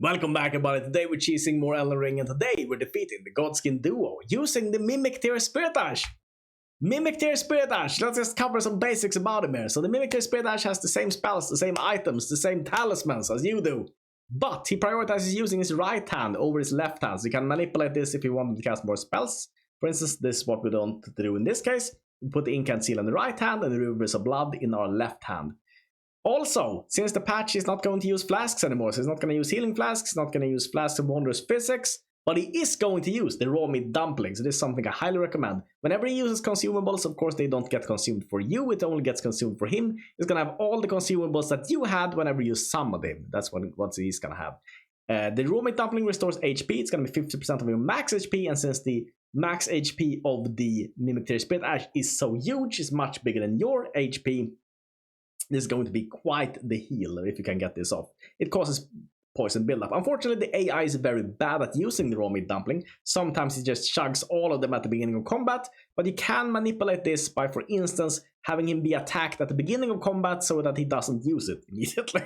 Welcome back, everybody. Today we're cheesing more Elden Ring, and today we're defeating the Godskin Duo using the Mimic Tier Spirit Ash. Mimic Tier Spirit Ash, let's just cover some basics about him here. So the Mimic Tier Spirit Ash has the same spells, the same items, the same talismans as you do. But he prioritizes using his right hand over his left hand, so you can manipulate this if you want to cast more spells. For instance, this is what we want to do in this case. We put the Incant Seal in the right hand and the Rivers of Blood in our left hand. Also, since the patch is not going to use flasks anymore, so he's not going to use healing flasks, not going to use flasks of wondrous physics, but he is going to use the raw meat dumplings. It is something I highly recommend. Whenever he uses consumables, of course they don't get consumed for you, it only gets consumed for him. He's going to have all the consumables that you had whenever you summoned him. That's what he's going to have. The raw meat dumpling restores HP, it's going to be 50% of your max HP, and since the max HP of the Mimic Tier Spirit Ash is so huge, it's much bigger than your HP, this is going to be quite the heal if you can get this off. It causes poison buildup. Unfortunately, the AI is very bad at using the raw meat dumpling. Sometimes it just chugs all of them at the beginning of combat, but you can manipulate this by, for instance, having him be attacked at the beginning of combat so that he doesn't use it immediately.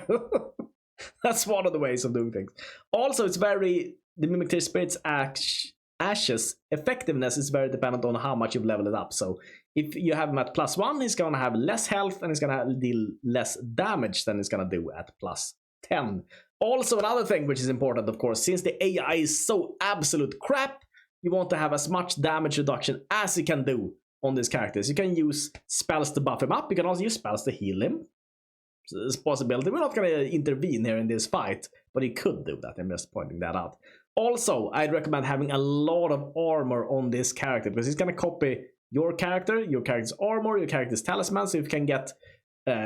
That's one of the ways of doing things. Also, the Mimic Tier Spirit's Ash's effectiveness is very dependent on how much you've leveled it up. So if you have him at +1, he's going to have less health and he's going to deal less damage than he's going to do at +10. Also, another thing which is important, of course, since the AI is so absolute crap, you want to have as much damage reduction as you can do on these characters. You can use spells to buff him up, you can also use spells to heal him. So there's a possibility. We're not going to intervene here in this fight, but he could do that. I'm just pointing that out. Also, I'd recommend having a lot of armor on this character, because he's going to copy your character's armor, your character's talisman. So if you can get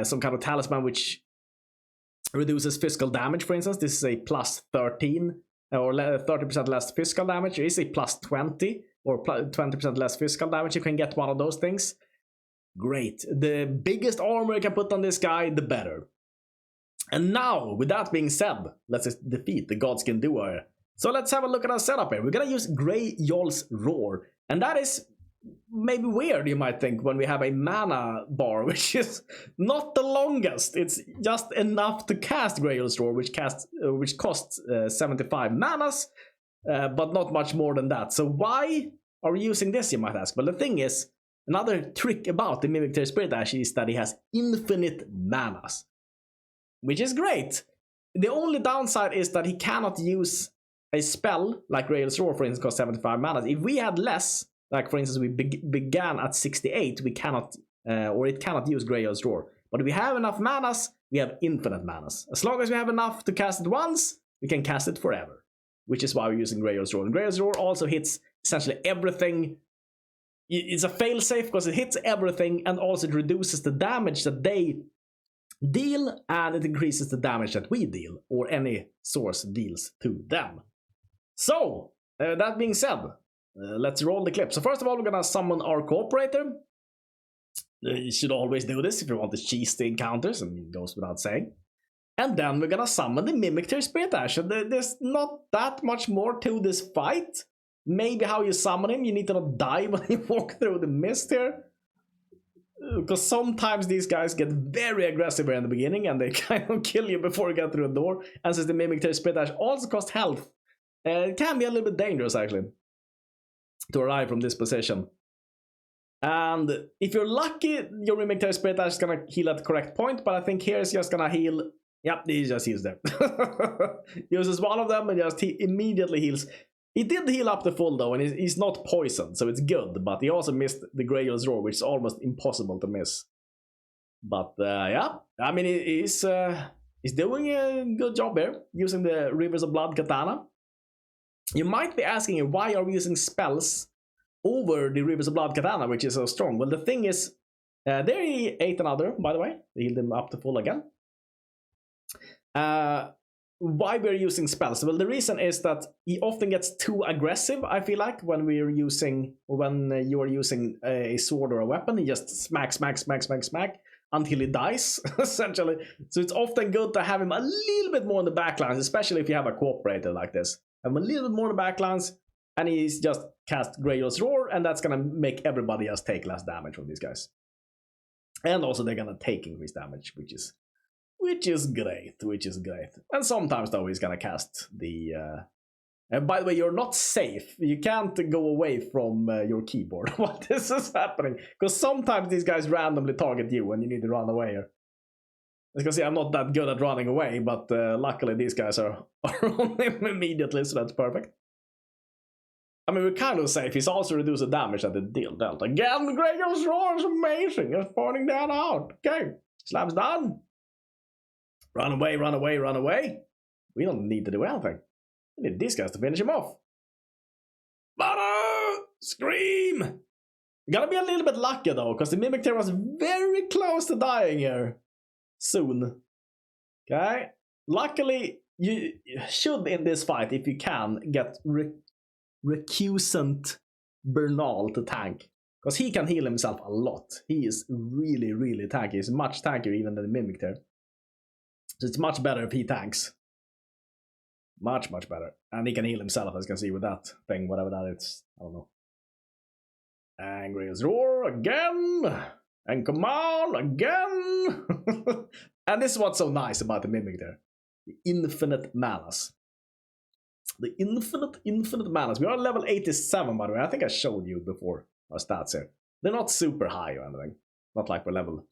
some kind of talisman which reduces physical damage, for instance, this is a +13 or 30% less physical damage. There is a +20 or 20% less physical damage. You can get one of those things. Great. The biggest armor you can put on this guy, the better. And now, with that being said, let's just defeat the Godskin Duo. So let's have a look at our setup here. We're gonna use Grey Yoll's Roar, and that is maybe weird, you might think, when we have a mana bar, which is not the longest. It's just enough to cast Grey Yoll's Roar, which costs 75 manas, but not much more than that. So why are we using this, you might ask? Well, the thing is, another trick about the Mimic Tier Spirit Ash is that he has infinite manas, which is great. The only downside is that he cannot use a spell like Grey Yoll's Roar, for instance, costs 75 manas. If we had less, like for instance we began at 68, we cannot, or it cannot use Grey Yoll's Roar. But if we have enough manas, we have infinite manas. As long as we have enough to cast it once, we can cast it forever. Which is why we're using Grey Yoll's Roar. And Grey Yoll's Roar also hits essentially everything. It's a failsafe because it hits everything, and also it reduces the damage that they deal, and it increases the damage that we deal, or any source deals to them. So, that being said, let's roll the clip. So first of all, we're gonna summon our cooperator. You should always do this if you want to cheese the encounters, and it goes without saying. And then we're gonna summon the Mimic Tier Spirit Ash. There's not that much more to this fight. Maybe how you summon him, you need to not die when you walk through the mist here. Because sometimes these guys get very aggressive here in the beginning, and they kind of kill you before you get through the door. And since the Mimic Tier Spirit Ash also costs health, it can be a little bit dangerous, actually, to arrive from this position. And if you're lucky, your Mimic Tier Spirit Ash is going to heal at the correct point, but I think here is just going to heal. Yep, he just heals there. Uses one of them and just immediately heals. He did heal up the full though, and he's not poisoned, so it's good, but he also missed the Grey Yoll's Roar, which is almost impossible to miss. But yeah, I mean, he's doing a good job here, using the Rivers of Blood katana. You might be asking, why are we using spells over the Rivers of Blood katana, which is so strong? Well, the thing is, there he ate another, by the way. They healed him up to full again. Why we're using spells? Well, the reason is that he often gets too aggressive, I feel like, when you are using a sword or a weapon. He just smack until he dies, essentially. So it's often good to have him a little bit more in the backlines, especially if you have a cooperator like this. Have him a little bit more in the backlines, and he's just cast Grey Yoll's Roar, and that's gonna make everybody else take less damage from these guys. And also they're gonna take increased damage, which is Which is great, which is great. And sometimes though he's gonna cast the... And by the way, you're not safe. You can't go away from your keyboard while this is happening. Because sometimes these guys randomly target you and you need to run away here. As you can see, I'm not that good at running away, but luckily these guys are on him immediately, so that's perfect. I mean, we're kind of safe. He's also reduced the damage that it dealt. Again, Gregor's Roar is amazing. He's pointing that out. Okay, slab's done. Run away, run away, run away. We don't need to do anything. We need these guys to finish him off. Butter! Scream! Gotta be a little bit lucky though, because the Mimic Tear was very close to dying here. Soon. Okay? Luckily, you should in this fight, if you can, get Recusant Bernal to tank. Because he can heal himself a lot. He is really, really tanky. He's much tankier even than the Mimic Tear. So it's much better if he tanks. Much, much better. And he can heal himself, as you can see with that thing, whatever that is. I don't know. Angry as Roar again. And come on again. And this is what's so nice about the Mimic there. The infinite manas. The infinite manas. We are level 87, by the way. I think I showed you before our stats here. They're not super high or anything. Not like we're level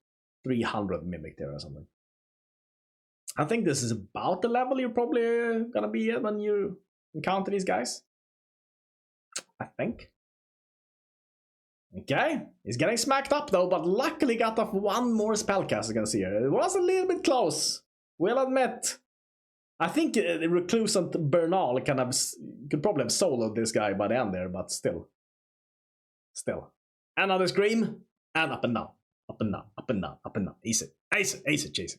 300 Mimic there or something. I think this is about the level you're probably gonna be at when you encounter these guys. I think. Okay, he's getting smacked up though, but luckily got off one more spellcast, as you can see here. It was a little bit close, we'll admit. I think the Recusant Bernal could probably have soloed this guy by the end there, but still. Still. Another scream, and up and down. Up and down, up and down, up and down. Easy, easy, easy, easy.